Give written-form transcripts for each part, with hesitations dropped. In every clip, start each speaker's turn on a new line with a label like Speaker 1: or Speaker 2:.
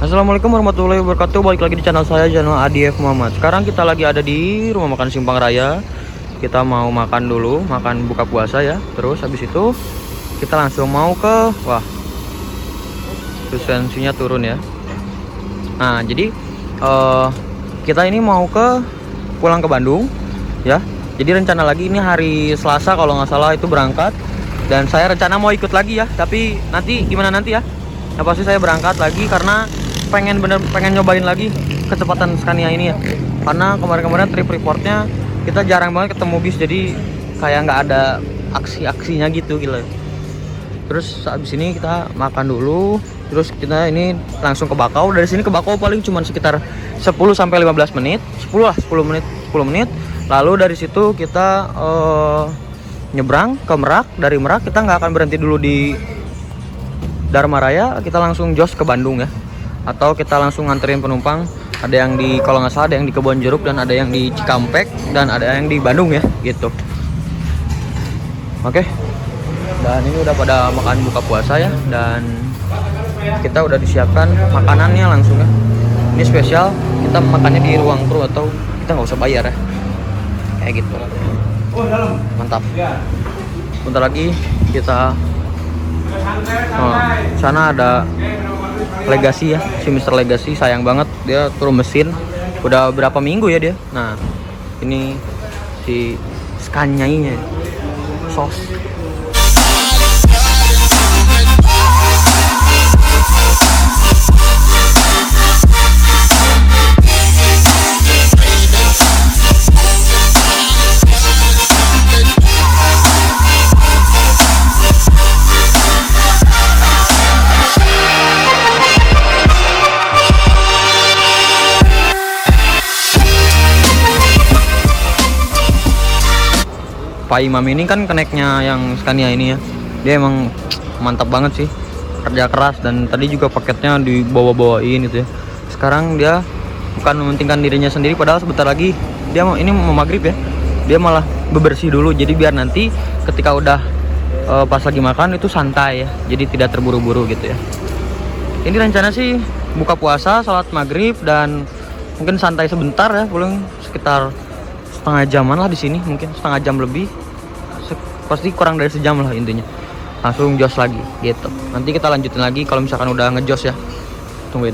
Speaker 1: Assalamualaikum warahmatullahi wabarakatuh. Balik lagi di channel saya, channel ADF Muhammad. Sekarang kita lagi ada di rumah makan Simpang Raya. Kita mau makan dulu, makan buka puasa ya. Terus habis itu kita langsung mau ke, wah, suspensinya turun ya. Nah jadi kita ini mau pulang ke Bandung ya. Jadi rencana lagi ini hari Selasa kalau nggak salah itu berangkat. Dan saya rencana mau ikut lagi ya. Tapi nanti gimana nanti ya. Nah pasti saya berangkat lagi karena pengen nyobain lagi kecepatan Scania ini ya. Karena kemarin-kemarin trip reportnya kita jarang banget ketemu bis, jadi kayak nggak ada aksi-aksinya gitu gila. Terus habis ini kita makan dulu, terus kita ini langsung ke Bakau. Dari sini ke Bakau paling cuma sekitar 10 sampai 15 menit, 10 menit. Lalu dari situ kita nyebrang ke Merak. Dari Merak kita nggak akan berhenti dulu di Dharma Raya, kita langsung jos ke Bandung ya. Atau kita langsung nganterin penumpang, ada yang di, kalau nggak salah ada yang di Kebonjeruk, dan ada yang di Cikampek, dan ada yang di Bandung ya gitu. Oke. Dan ini udah pada makan buka puasa ya, dan kita udah disiapkan makanannya langsung ya. Ini spesial, kita makannya di ruang kru atau kita nggak usah bayar ya, kayak gitu. Mantap. Bentar lagi kita sana ada Legacy ya, si Mr. Legacy, sayang banget dia turun mesin udah berapa minggu ya dia. Nah ini si Scania-nya sos. Pak Imam ini kan keneknya yang Scania ini ya, dia emang mantap banget sih, kerja keras, dan tadi juga paketnya dibawa-bawain gitu ya. Sekarang dia bukan mementingkan dirinya sendiri, padahal sebentar lagi dia ini mau maghrib ya, dia malah bebersih dulu, jadi biar nanti ketika udah pas lagi makan itu santai ya, jadi tidak terburu-buru gitu ya. Ini rencana sih buka puasa, salat maghrib, dan mungkin santai sebentar ya, pulang sekitar setengah jaman lah di sini, mungkin setengah jam lebih, pasti kurang dari sejam lah intinya. Langsung jos lagi gitu. Nanti kita lanjutin lagi kalau misalkan udah ngejos ya. Tungguin.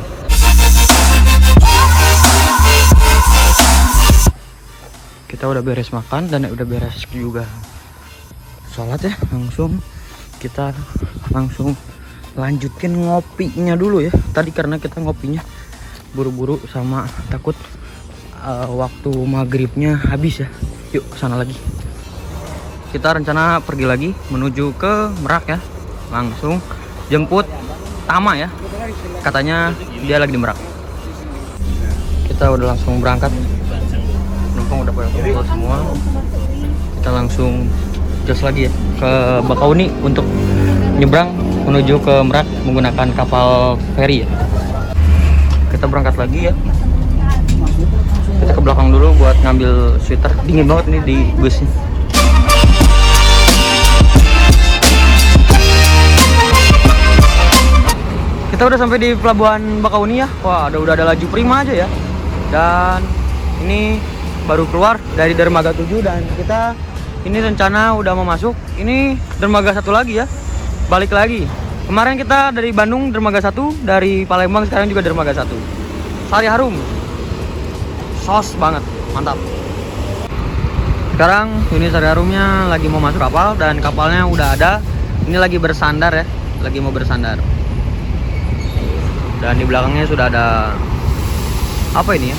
Speaker 1: Kita udah beres makan dan udah beres juga sholat ya. Kita langsung lanjutin ngopinya dulu ya. Tadi karena kita ngopinya buru-buru sama takut waktu maghribnya habis ya. Yuk kesana lagi. Kita rencana pergi lagi menuju ke Merak ya, langsung jemput Tama ya, katanya dia lagi di Merak. Kita udah langsung berangkat, penumpang udah pada kumpul semua. Kita langsung jos lagi ya ke Bakauni untuk nyebrang menuju ke Merak menggunakan kapal feri ya. Kita berangkat lagi ya. Kita ke belakang dulu buat ngambil sweater, dingin banget ini di busnya. Kita udah sampai di pelabuhan Bakauni ya. Wah, udah ada laju prima aja ya. Dan ini baru keluar dari dermaga 7, dan kita ini rencana udah mau masuk. Ini dermaga 1 lagi ya. Balik lagi. Kemarin kita dari Bandung dermaga 1, dari Palembang sekarang juga dermaga 1. Sari Harum. Sos banget, mantap. Sekarang ini Sari Harumnya lagi mau masuk kapal, dan kapalnya udah ada. Ini lagi bersandar ya, lagi mau bersandar. Dan di belakangnya sudah ada apa ini ya?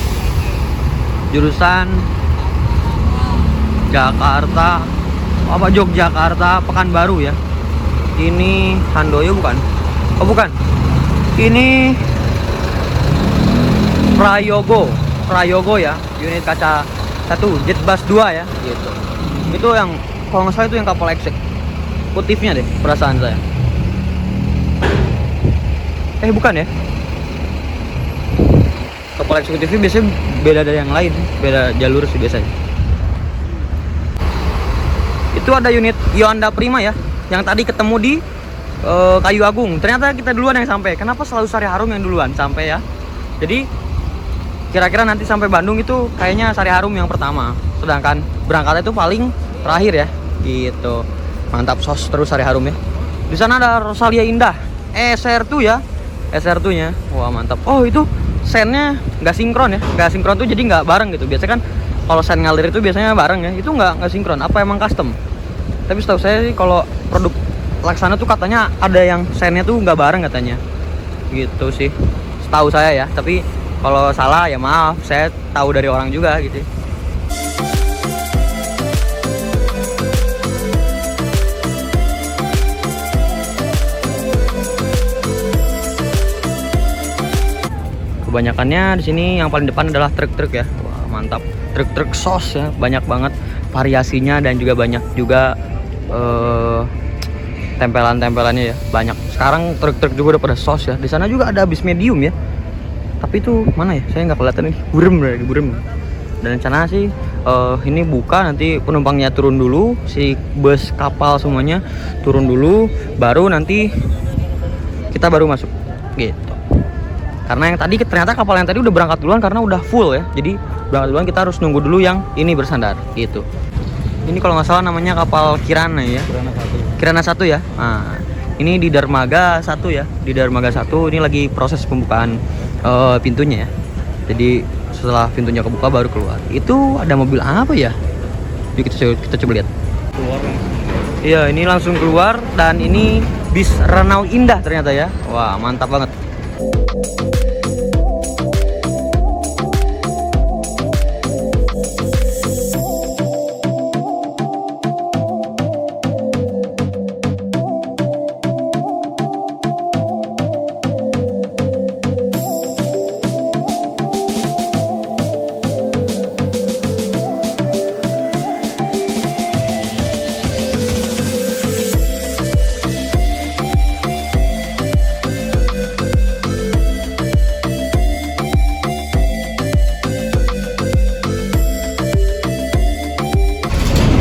Speaker 1: Jurusan Jakarta, apa Yogyakarta, Pekanbaru ya. Ini Handoyo bukan? Oh bukan. Ini Prayogo ya, unit kaca 1, Jetbus 2 ya gitu. Itu yang kalau nggak salah itu yang kapal eksekutifnya deh, perasaan saya. Bukan ya. Kapal eksekutifnya biasanya beda dari yang lain, beda jalur sih biasanya. Itu ada unit Yonda Prima ya, yang tadi ketemu di Kayu Agung. Ternyata kita duluan yang sampai. Kenapa selalu Sari Harum yang duluan sampai ya? Jadi kira-kira nanti sampai Bandung itu kayaknya Sari Harum yang pertama. Sedangkan berangkatnya itu paling terakhir ya. Gitu. Mantap, sos terus Sari Harum ya. Di sana ada Rosalia Indah. SR2 ya. SR2-nya. Wah, mantap. Oh, itu sennya nggak sinkron ya. Nggak sinkron tuh jadi nggak bareng gitu. Biasanya kan kalau sen ngalir itu biasanya bareng ya. Itu nggak sinkron. Apa emang custom? Tapi setahu saya sih kalau produk Laksana tuh katanya ada yang sennya tuh nggak bareng katanya. Gitu sih. Setahu saya ya. Tapi kalau salah ya maaf. Saya tahu dari orang juga gitu. Kebanyakannya di sini yang paling depan adalah truk-truk ya. Wah, mantap. Truk-truk sos ya, banyak banget variasinya dan juga banyak juga tempelan-tempelannya ya, banyak. Sekarang truk-truk juga udah pada sos ya. Di sana juga ada bis medium ya. Tapi itu mana ya? Saya nggak kelihatan nih. Burem. Dan rencana sih ini buka, nanti penumpangnya turun dulu, si bus kapal semuanya turun dulu, baru nanti kita baru masuk gitu. Karena yang tadi ternyata kapal yang tadi udah berangkat duluan karena udah full ya. Jadi berangkat duluan, kita harus nunggu dulu yang ini bersandar gitu. Ini kalau nggak salah namanya kapal Kirana ya. Kirana 1 ya. Nah, ini di Dermaga 1 ya. Di Dermaga 1 ini lagi proses pembukaan pintunya ya. Jadi setelah pintunya kebuka baru keluar. Itu ada mobil apa ya? Yuk kita coba lihat. Iya, ini langsung keluar dan ini bis Ranau Indah ternyata ya. Wah, mantap banget.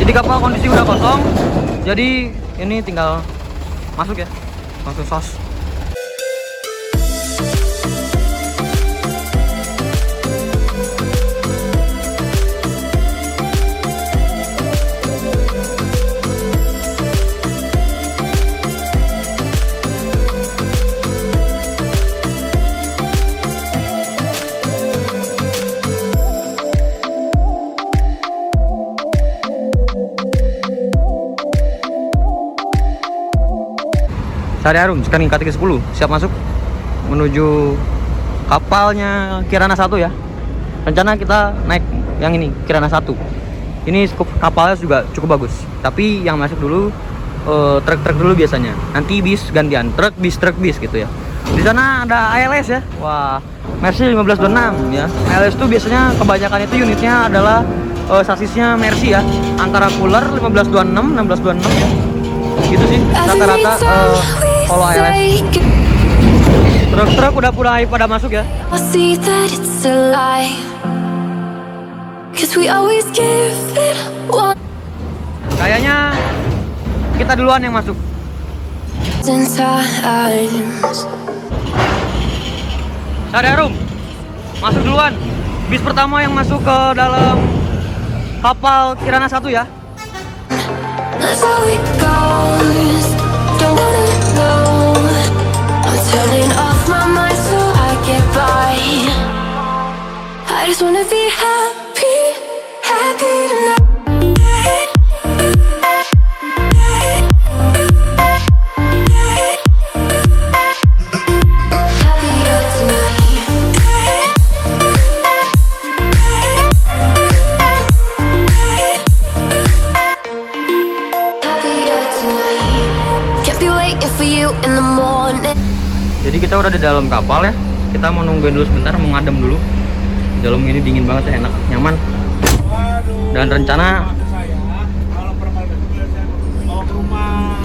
Speaker 1: Jadi kapal kondisi udah kosong, jadi ini tinggal masuk ya, langsung sos. Sari Harum sekarang KT-10 siap masuk menuju kapalnya Kirana 1 ya. Rencana kita naik yang ini Kirana 1. Ini kapalnya juga cukup bagus. Tapi yang masuk dulu truk-truk dulu biasanya. Nanti bis gantian, truk bis gitu ya. Di sana ada ALS ya. Wah, Mercy 1526 ya. ALS itu biasanya kebanyakan itu unitnya adalah sasisnya Mercy ya. Antara cooler 1526, 1626 ya. Gitu sih rata-rata kalau ALS. Truk-truk udah mulai pada masuk ya. Kayaknya kita duluan yang masuk. Sari Harum masuk duluan. Bis pertama yang masuk ke dalam kapal Kirana 1 ya. That's how it goes. Don't wanna know. I'm turning off my mind so I get by. I just wanna be happy, happy tonight. Jadi kita udah di dalam kapal ya. Kita mau nungguin dulu sebentar, mau ngadem dulu. Dalam ini dingin banget ya, enak, nyaman. Dan rencana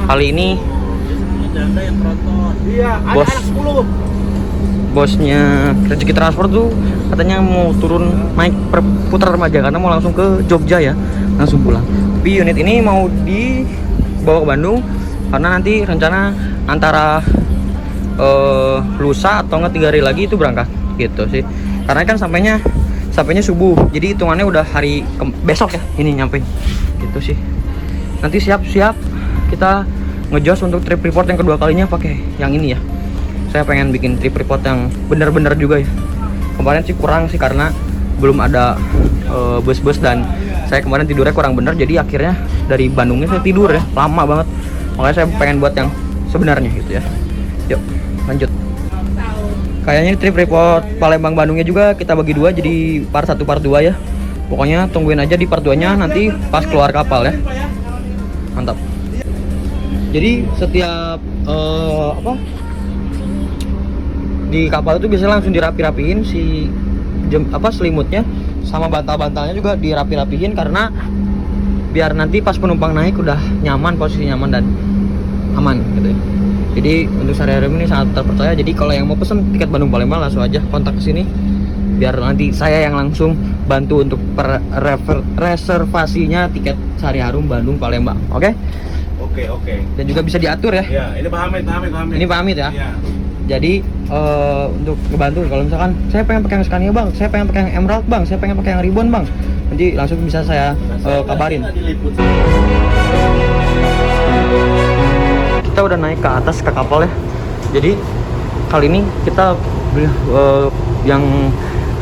Speaker 1: kali ini bosnya Rezeki Transport tuh katanya mau turun naik Putra Remaja karena mau langsung ke Jogja ya, langsung pulang. Tapi unit ini mau dibawa ke Bandung karena nanti rencana antara lusa atau enggak 3 hari lagi itu berangkat gitu sih, karena kan sampainya subuh, jadi hitungannya udah hari besok ya ini nyampe gitu sih. Nanti siap-siap kita ngejos untuk trip report yang kedua kalinya pakai yang ini ya. Saya pengen bikin trip report yang bener-bener juga ya. Kemarin sih kurang sih karena belum ada bus-bus dan saya kemarin tidurnya kurang bener, jadi akhirnya dari Bandungnya saya tidur ya lama banget. Makanya saya pengen buat yang sebenarnya gitu ya. Yuk lanjut. Kayaknya trip report Palembang Bandungnya juga kita bagi dua, jadi part 1 part 2 ya. Pokoknya tungguin aja di part 2 nya nanti pas keluar kapal ya. Mantap. Jadi setiap di kapal itu biasanya langsung dirapi-rapihin si selimutnya sama bantal-bantalnya juga dirapi-rapihin, karena biar nanti pas penumpang naik udah nyaman, posisi nyaman dan aman gitu ya. Jadi untuk sehari-hari ini sangat terpercaya. Jadi kalau yang mau pesen tiket Bandung Palembang langsung aja kontak ke sini, biar nanti saya yang langsung bantu untuk reservasinya tiket Sari Harum Bandung Palembang. Oke?
Speaker 2: Oke.
Speaker 1: Dan juga bisa diatur ya.
Speaker 2: Ya, ini Pak Hamid.
Speaker 1: Ini Pak Hamid ya.
Speaker 2: Iya.
Speaker 1: Jadi untuk ngebantu kalau misalkan saya pengen pakai yang Scania bang, saya pengen pakai yang Emerald bang, saya pengen pakai yang Ribbon bang, nanti langsung bisa saya kabarin. Kita udah naik ke atas ke kapal ya. Jadi kali ini kita beli yang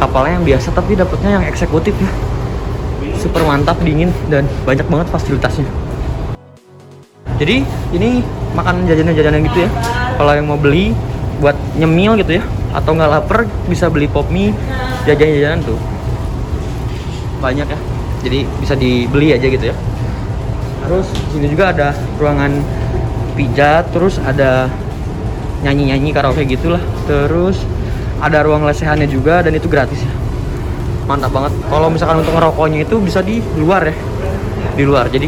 Speaker 1: kapalnya yang biasa tapi dapatnya yang eksekutif ya. Super mantap, dingin dan banyak banget fasilitasnya. Jadi ini makan jajanan-jajanan gitu ya. Kalau yang mau beli buat nyemil gitu ya, atau nggak lapar bisa beli pop mie, jajan-jajanan tuh banyak ya. Jadi bisa dibeli aja gitu ya. Terus sini juga ada ruangan pijat, terus ada nyanyi-nyanyi karaoke gitulah. Terus ada ruang lesehannya juga dan itu gratis ya. Mantap banget. Kalau misalkan untuk ngerokoknya itu bisa di luar ya. Di luar. Jadi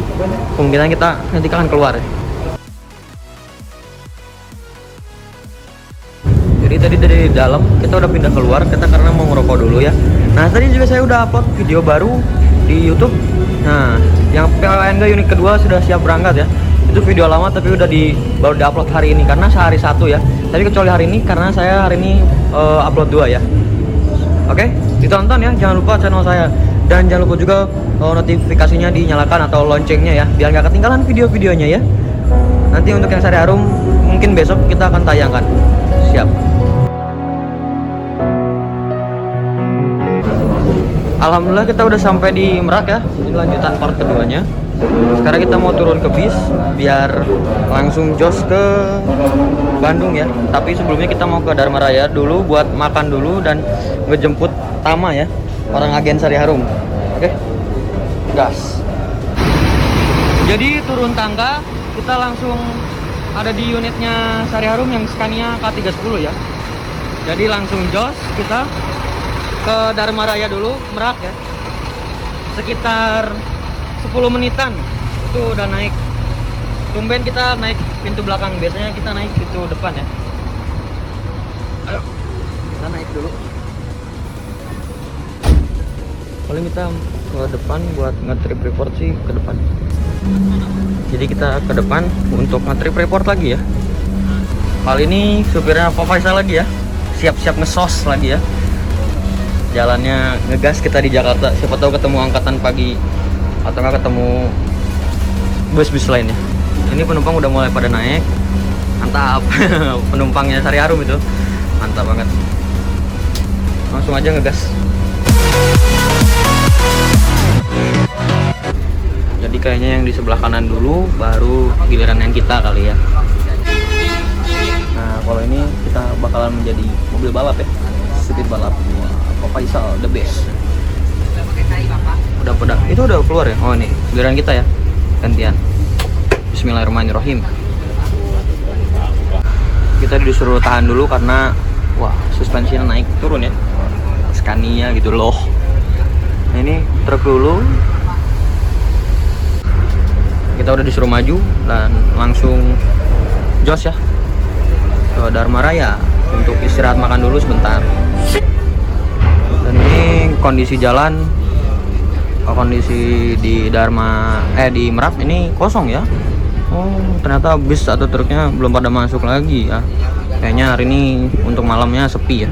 Speaker 1: kemungkinan kita nanti akan keluar ya. Jadi tadi dari dalam kita udah pindah keluar, kita karena mau ngerokok dulu ya. Nah tadi juga saya udah upload video baru di YouTube. Nah yang PLNG unit kedua sudah siap berangkat ya. Itu video lama tapi udah baru di-upload hari ini karena sehari satu ya. Tapi kecuali hari ini karena saya hari ini upload 2 ya. Oke, ditonton ya, jangan lupa channel saya. Dan jangan lupa juga notifikasinya dinyalakan atau loncengnya ya, biar nggak ketinggalan video-videonya ya. Nanti untuk yang Sari Harum mungkin besok kita akan tayangkan. Siap. Alhamdulillah kita udah sampai di Merak ya. Ini lanjutan part keduanya. Sekarang kita mau turun ke bis biar langsung jos ke Bandung ya. Tapi sebelumnya kita mau ke Dharma Raya dulu buat makan dulu dan ngejemput Tama ya, orang agen Sari Harum. Oke, gas. Jadi turun tangga kita langsung ada di unitnya Sari Harum yang Scania K310 ya. Jadi langsung jos kita ke Dharma Raya dulu, Merak ya. Sekitar 10 menitan itu udah naik. Tumben kita naik pintu belakang, biasanya kita naik pintu depan ya. Ayo kita naik dulu. Paling kita ke depan buat nge-trip report sih ke depan. Jadi kita ke depan untuk nge-trip report lagi ya. Kali ini supirnya Pak Faisal lagi ya, siap-siap ngesos lagi ya. Jalannya ngegas kita di Jakarta, siapa tahu ketemu angkatan pagi atau nggak ketemu bus-bus lainnya. Ini penumpang udah mulai pada naik, mantap. Penumpangnya Sari Harum itu mantap banget, langsung aja ngegas. Jadi kayaknya yang di sebelah kanan dulu baru giliran yang kita kali ya. Nah kalau ini kita bakalan menjadi mobil balap ya, speed balap. Pak Faisal the best. Udah itu udah keluar ya. Oh ini giliran kita ya, gantian. Bismillahirrahmanirrahim. Kita disuruh tahan dulu karena wah suspensinya naik turun ya, Scania gitu loh. Nah, ini truk dulu. Kita udah disuruh maju dan langsung jos ya ke Dharma Raya untuk istirahat makan dulu sebentar. Dan ini kondisi jalan, kondisi di di Merak ini kosong ya. Oh, ternyata bis atau truknya belum pada masuk lagi ya. Kayaknya hari ini untuk malamnya sepi ya.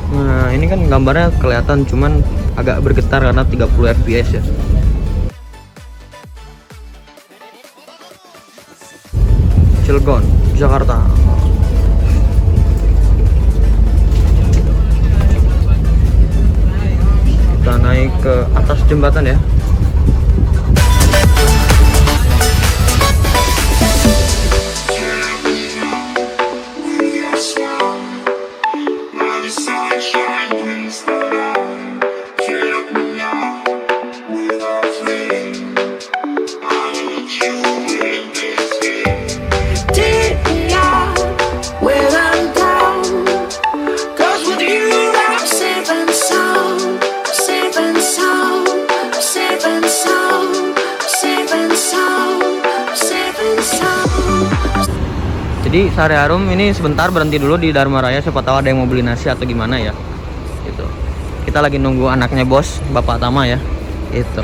Speaker 1: Nah, ini kan gambarnya kelihatan cuman agak bergetar karena 30 fps ya. Cilegon, Jakarta. Kita naik ke atas jembatan ya. Jadi Sari Harum ini sebentar berhenti dulu di Dharma Raya, siapa tahu ada yang mau beli nasi atau gimana ya. Gitu. Kita lagi nunggu anaknya bos, Bapak Tama ya. Itu.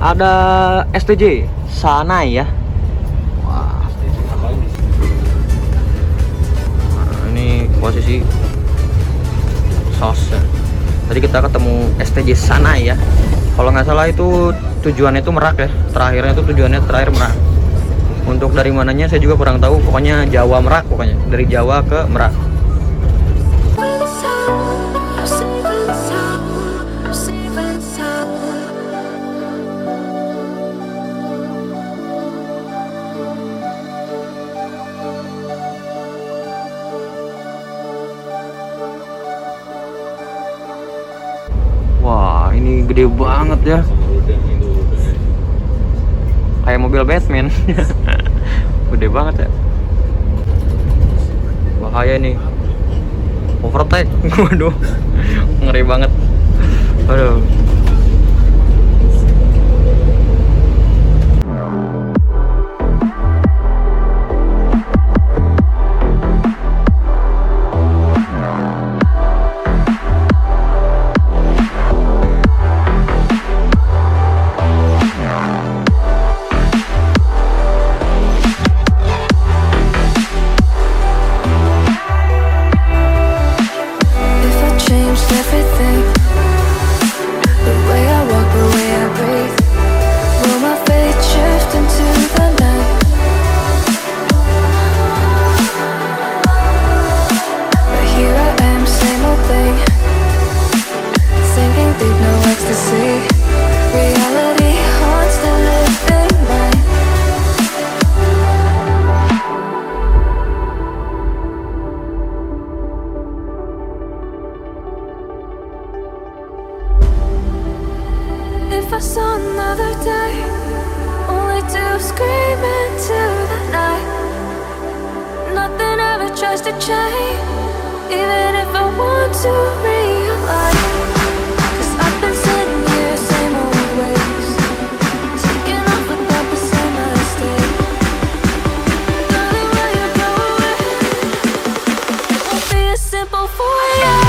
Speaker 1: Ada STJ Sanai ya. Wah. Nah, ini posisi sos ya. Tadi kita ketemu STJ Sanai ya. Kalau nggak salah itu tujuannya itu Merak ya. Terakhirnya itu tujuannya terakhir Merak. Untuk dari mananya saya juga kurang tahu. Pokoknya Jawa Merak pokoknya. Dari Jawa ke Merak. Wah, ini gede banget ya. Kayak mobil Batman. Gede banget ya. Bahaya nih. Overtake. Waduh. Ngeri banget. Aduh.
Speaker 3: If I saw another day, only to scream into the night. Nothing ever tries to change, even if I want to realize. 'Cause I've been sitting here, same old ways, taking off without the same mistake. Darling, will you go away? It won't be as simple for you.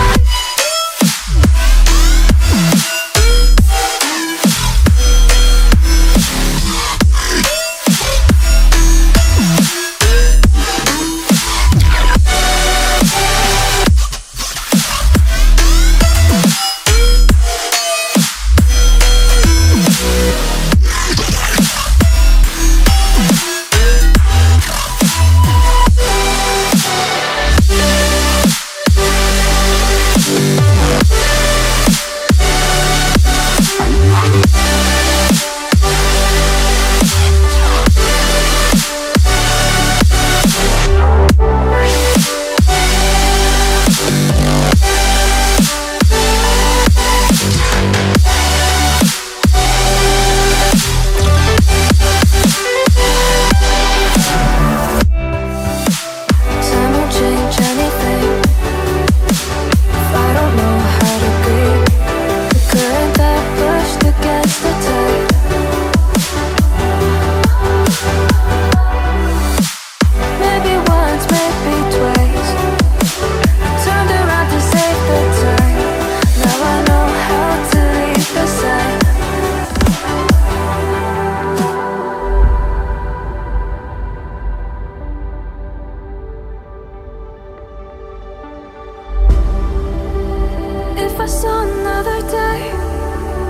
Speaker 3: I saw another day,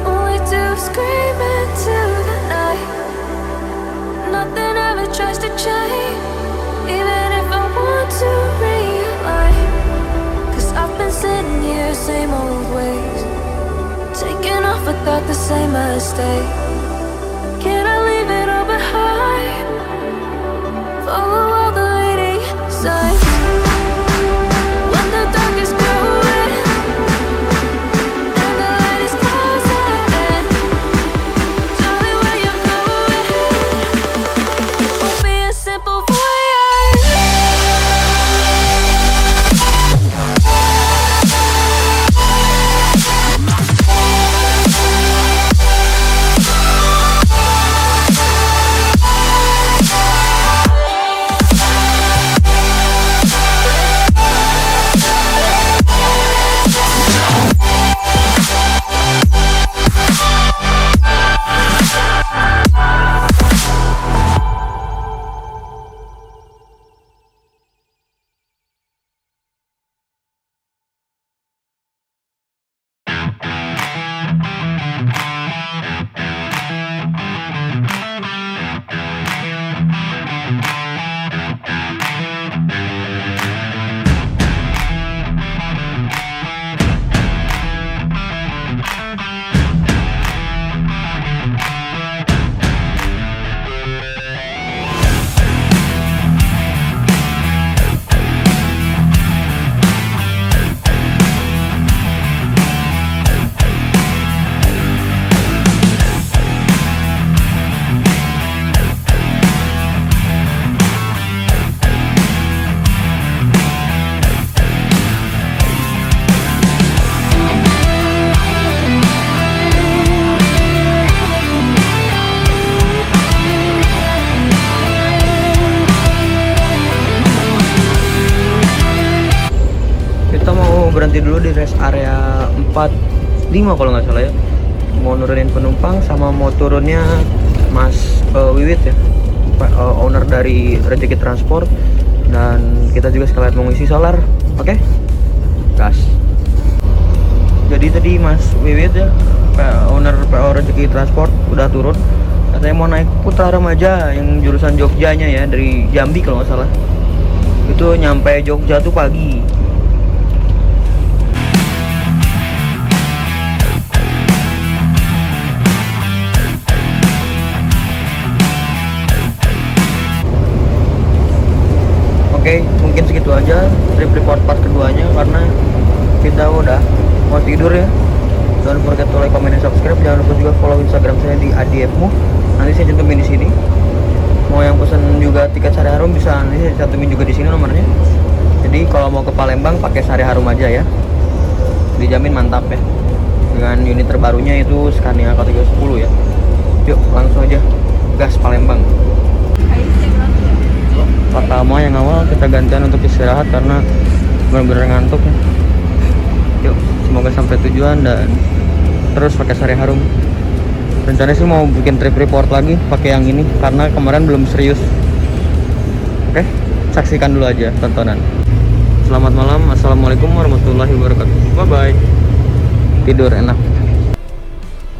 Speaker 3: only to scream into the night. Nothing ever tries to change, even if I want to realign. 'Cause I've been sitting here, same old ways, taking off without the same mistake. Can I leave it all behind? Follow all the leading signs. When the dark is growing and the light is closing in, tell me where you're going. Won't be a simple voyage.
Speaker 1: Berhenti dulu di rest area 45 kalau nggak salah ya, mau nurunin penumpang sama mau turunnya Mas Wiwit ya, owner dari Rezeki Transport, dan kita juga sekalian mau ngisi solar. Oke, gas. Jadi tadi Mas Wiwit ya, owner PO Rezeki Transport udah turun, katanya mau naik Putra Remaja yang jurusan Jogjanya ya, dari Jambi kalau nggak salah. Itu nyampe Jogja tuh pagi. Oke, mungkin segitu aja trip report part keduanya, karena kita udah mau tidur ya. Don't forget to like, comment, and subscribe. Jangan lupa juga follow Instagram saya di @adiefmu. Nanti saya cantumin di sini. Mau yang pesan juga tiket Sari Harum bisa nanti saya cantumin juga di sini nomornya. Jadi kalau mau ke Palembang pakai Sari Harum aja ya. Dijamin mantap ya. Dengan unit terbarunya itu Scania K310 ya. Yuk langsung aja gas Palembang. Pertama yang awal kita gantian untuk istirahat karena benar-benar ngantuk ya. Yuk, semoga sampai tujuan dan terus pakai Sari Harum. Rencananya sih mau bikin trip report lagi pakai yang ini karena kemarin belum serius. Oke, saksikan dulu aja tontonan. Selamat malam, assalamualaikum warahmatullahi wabarakatuh. Bye bye. Tidur enak.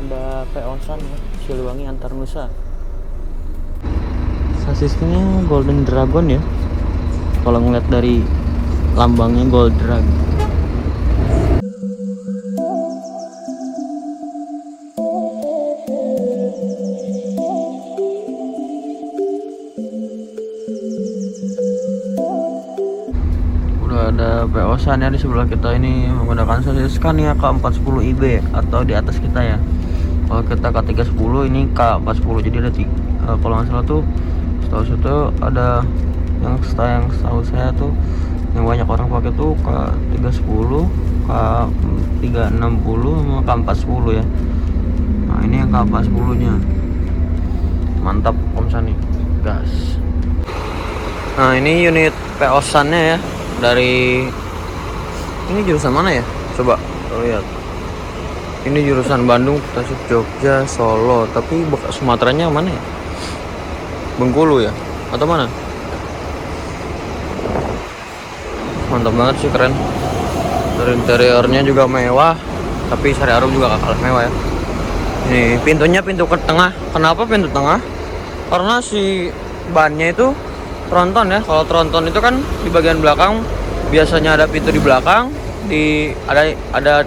Speaker 1: Ada Peosan ya, Siliwangi Antar Nusa. Sasisnya Golden Dragon ya, kalau ngeliat dari lambangnya Gold Dragon. Udah ada PO-san ya di sebelah kita ini, menggunakan sasis Scania K410IB atau di atas kita ya. Kalau kita K310, ini K410, jadi ada kalau nggak salah tuh setahu saya tuh ada yang setahu saya tuh yang banyak orang pakai tuh K310, K360 sama K410 ya. Nah ini yang K410 nya mantap Om Sani, gas. Nah ini unit PO-san nya ya, dari ini jurusan mana ya, coba lihat. Ini jurusan Bandung, Tasik, Jogja, Solo, tapi Sumateranya mana ya? Bengkulu ya atau mana? Mantap banget sih, keren. Dari interiornya juga mewah, Tapi Sari Harum juga gak kalah mewah ya. Nih pintunya pintu ke tengah. Kenapa pintu tengah? Karena si bannya itu tronton ya. Kalau tronton itu kan di bagian belakang biasanya ada pintu di belakang, ada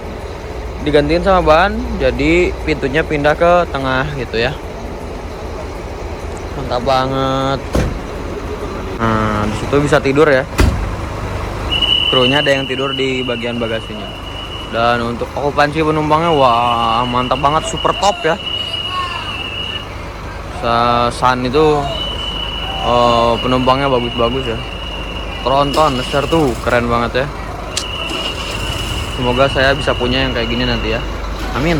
Speaker 1: digantiin sama ban, jadi pintunya pindah ke tengah gitu ya. Mantap banget. Nah, di situ bisa tidur ya. Krunya ada yang tidur di bagian bagasinya. Dan untuk okupansi penumpangnya, wah mantap banget, super top ya. Sun itu penumpangnya bagus-bagus ya. Tronton Sertu keren banget ya. Semoga saya bisa punya yang kayak gini nanti ya. Amin.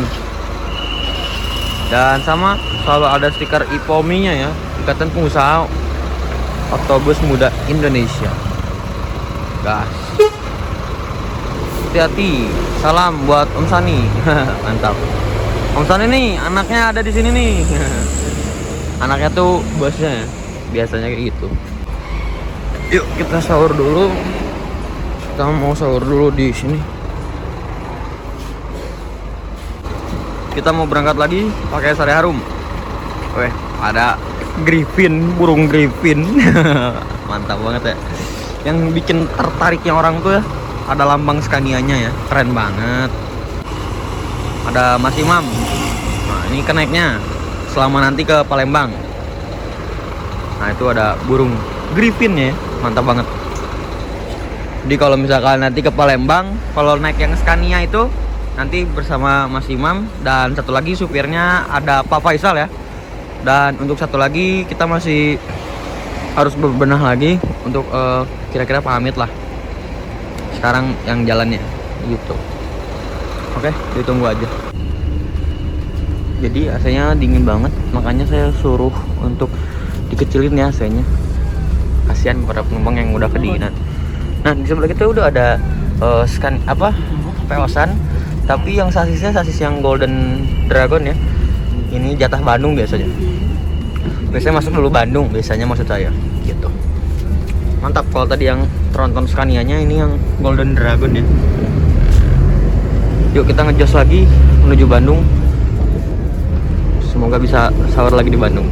Speaker 1: Dan sama selalu ada stiker IPOMI-nya ya, Ikatan Pengusaha Otobus Muda Indonesia. Gas. Hati-hati. Salam buat Om Sani. Mantap. Om Sani nih, anaknya ada di sini nih. Anaknya tuh bosnya ya. Biasanya kayak gitu. Yuk kita sahur dulu. Kita mau sahur dulu di sini. Kita mau berangkat lagi pakai Sari Harum. Weh, ada Griffin, burung Griffin. Mantap banget ya. Yang bikin tertariknya orang tuh ya, ada lambang Scania-nya ya, keren banget. Ada Mas Imam. Nah, ini kenaiknya selama nanti ke Palembang. Nah, itu ada burung Griffin ya, mantap banget. Jadi kalau misalkan nanti ke Palembang, kalau naik yang Scania itu nanti bersama Mas Imam, dan satu lagi supirnya ada Pak Faisal ya. Dan untuk satu lagi kita masih harus berbenah lagi untuk kira-kira pamit lah. Sekarang yang jalannya gitu. Oke, ditunggu aja. Jadi AC-nya dingin banget, makanya saya suruh untuk dikecilin ya AC-nya. Kasihan para penumpang yang udah kedinginan. Nah, di sebelah kita udah ada peosan. Tapi yang sasis yang Golden Dragon ya. Ini jatah Bandung biasanya. Biasanya masuk dulu Bandung, biasanya maksud saya gitu. Mantap. Kalau tadi yang tronton Scania-nya, ini yang Golden Dragon ya. Yuk kita ngejos lagi menuju Bandung. Semoga bisa sahur lagi di Bandung.